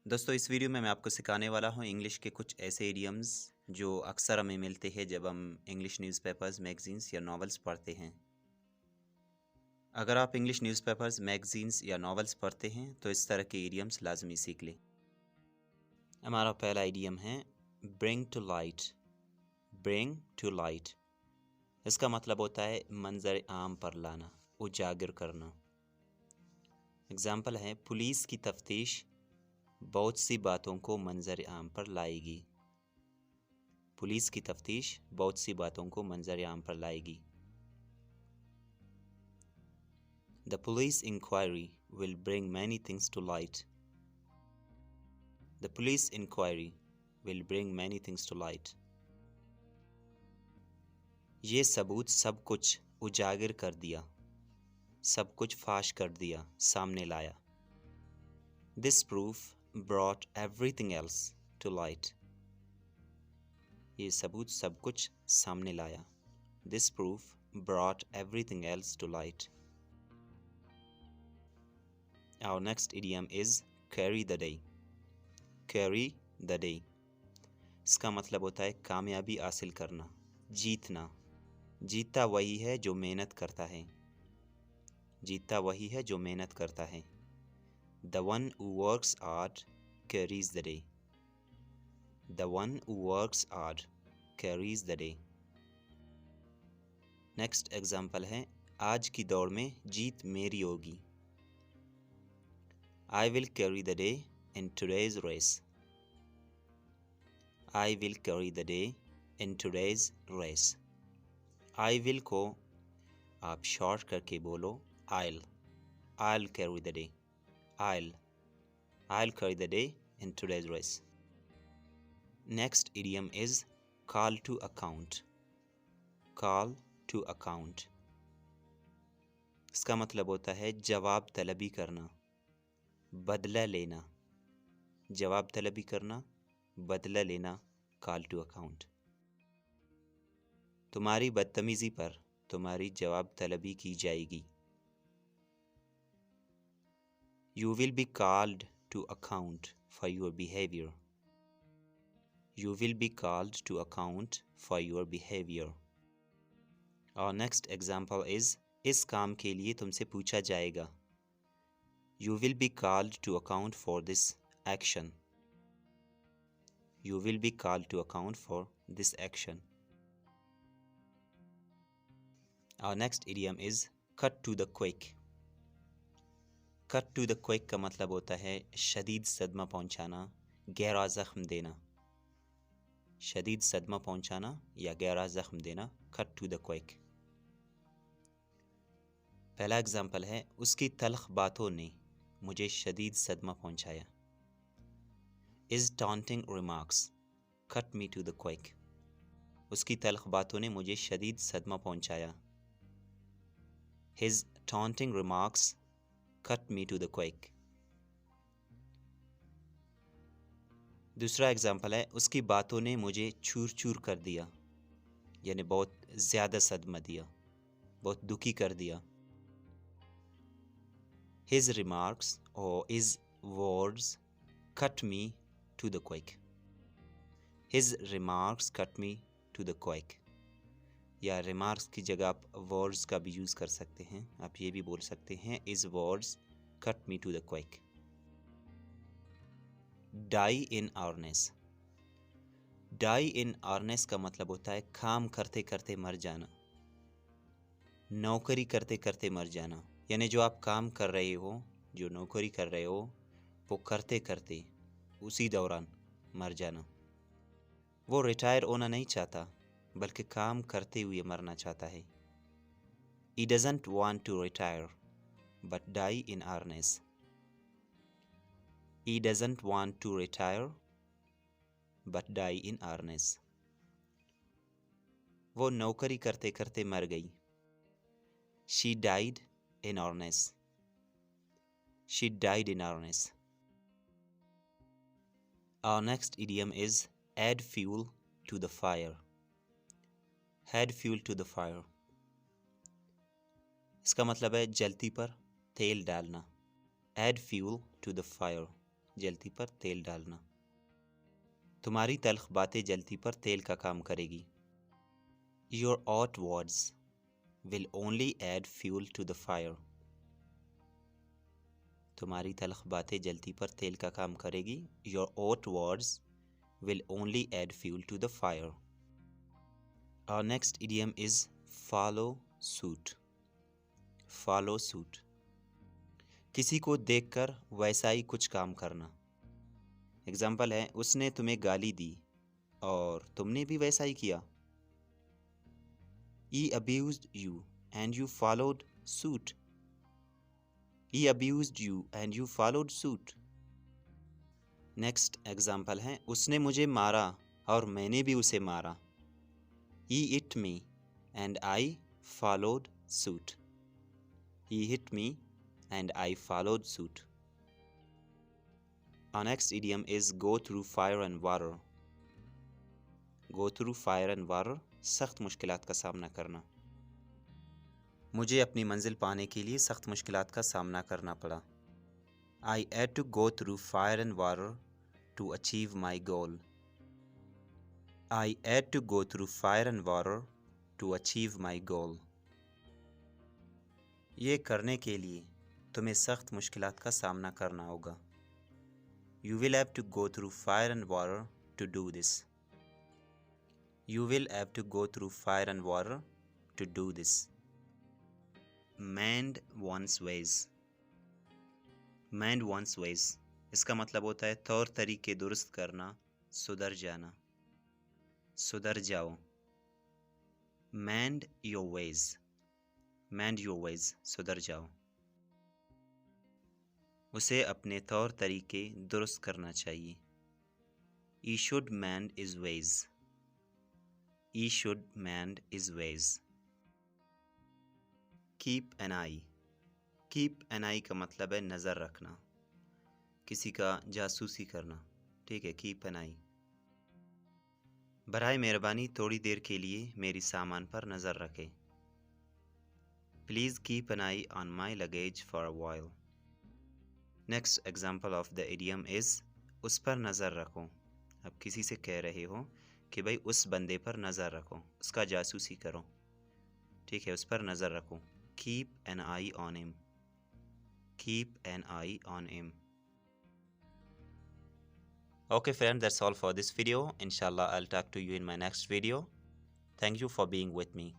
दोस्तों इस वीडियो में मैं आपको सिखाने वाला हूँ इंग्लिश के कुछ ऐसे इडियम्स जो अक्सर हमें मिलते हैं जब हम इंग्लिश न्यूज़पेपर्स, मैगज़ीन्स या नॉवेल्स पढ़ते हैं। अगर आप इंग्लिश न्यूज़पेपर्स, मैगज़ीन्स या नॉवेल्स पढ़ते हैं तो इस तरह के इडियम्स लाजमी सीख लें। हमारा पहला इडियम है bring to light. Bring to light इसका मतलब होता है मंजर आम पर लाना, उजागर करना। एग्ज़ाम्पल है, पुलिस की तफ्तीश बहुत सी बातों को मंजर आम पर लाएगी। पुलिस की तफ्तीश बहुत सी बातों को मंजर आम पर लाएगी। The police inquiry will bring many things to light. The police inquiry will bring many things to light. ये सबूत सब कुछ उजागर कर दिया, सब कुछ फाश कर दिया, सामने लाया। This proof brought everything else to light. ये सबूत सब कुछ सामने लाया। This proof brought everything else to light. Our next idiom is carry the day. Carry the day इसका मतलब होता है कामयाबी हासिल करना, जीतना। जीतता वही है जो मेहनत करता है। जीतता वही है जो मेहनत करता है। The one who works hard carries the day. The one who works hard carries the day. Next example है, आज की दौड़ में जीत मेरी होगी। I will carry the day in today's race. I will carry the day in today's race. I will को आप short करके बोलो I'll. I'll carry the day. I'll carry the day in today's race. Next idiom is call to account. Call to account इसका मतलब होता है जवाब तलबी करना, बदला लेना। जवाब तलबी करना, बदला लेना, call to account। तुम्हारी बदतमीजी पर तुम्हारी जवाब तलबी की जाएगी। You will be called to account for your behavior. You will be called to account for your behavior. Our next example is इस काम के लिए तुमसे पूछा जाएगा। You will be called to account for this action. You will be called to account for this action. Our next idiom is cut to the quick. Cut to the quick का मतलब होता है शदीद सदमा पहुंचाना, गहरा ज़ख्म देना। शदीद सदमा पहुंचाना या गहरा ज़ख्म देना, cut to the quick। पहला एग्जाम्पल है, उसकी तल्ख बातों ने मुझे शदीद सदमा पहुंचाया। His taunting remarks cut me to the quick. उसकी तल्ख बातों ने मुझे शदीद सदमा पहुंचाया। His taunting remarks cut me to the quick. दूसरा एग्जाम्पल है, उसकी बातों ने मुझे चूर चूर कर दिया, यानी बहुत ज़्यादा सदमा दिया, बहुत दुखी कर दिया। His remarks or his words cut me to the quick. His remarks cut me to the quick. या remarks की जगह आप words का भी यूज़ कर सकते हैं। आप ये भी बोल सकते हैं, his words cut me to the quick. Die in earnest. Die in earnest का मतलब होता है काम करते करते मर जाना, नौकरी करते करते मर जाना। यानी जो आप काम कर रहे हो, जो नौकरी कर रहे हो, वो करते करते उसी दौरान मर जाना। वो रिटायर होना नहीं चाहता, बल्कि काम करते हुए मरना चाहता है। He doesn't want to retire, but die in earnest. He doesn't want to retire, but die in earnest. वो नौकरी करते करते मर गई। She died in earnest. She died in earnest. Our next idiom is add fuel to the fire. Add fuel to the fire इसका मतलब है जलती पर तेल डालना। Add fuel to the fire. जलती पर तेल डालना। तुम्हारी तल्ख बातें जलती पर तेल का काम करेगी। Your hot words will only add fuel to the fire. तुम्हारी तल्ख बातें जलती पर तेल का काम करेगी। Your hot words will only add fuel to the fire. Our next idiom is follow suit. Follow suit. किसी को देखकर वैसा ही कुछ काम करना। एग्जाम्पल है, उसने तुम्हें गाली दी और तुमने भी वैसा ही किया। He abused you and you followed suit. He abused you and you followed suit. Next example है, उसने मुझे मारा और मैंने भी उसे मारा। He hit me and I followed suit. He hit me and I followed suit. Our next idiom is go through fire and water. Go through fire and water. सख्त मुश्किलात का सामना करना। मुझे अपनी मंजिल पाने के लिए सख्त मुश्किलात का सामना करना पड़ा। I had to go through fire and water to achieve my goal. I had to go through fire and water to achieve my goal. ये करने के लिए तुम्हें सख्त मुश्किलात का सामना करना होगा। You will have to go through fire and water to do this. You will have to go through fire and water to do this. Mend one's ways. Mend one's ways. इसका मतलब होता है तौर तरीके दुरुस्त करना, सुधर जाना। सुधर जाओ। Mend your ways. Mend your ways. सुधर जाओ। उसे अपने तौर तरीके दुरुस्त करना चाहिए। He should mend his ways. He should mend his ways. Keep an eye. Keep an eye का मतलब है नज़र रखना, किसी का जासूसी करना। ठीक है, keep an eye. बराए मेहरबानी थोड़ी देर के लिए मेरी सामान पर नज़र रखें। Please keep an eye on my luggage for a while. Next example of the idiom is उस पर नज़र रखो। अब किसी से कह रहे हो कि भाई उस बंदे पर नज़र रखो, उसका जासूसी करो। ठीक है, उस पर नज़र रखो। Keep an eye on him. Keep an eye on him. Okay friends, that's all for this video. Inshallah, I'll talk to you in my next video. Thank you for being with me.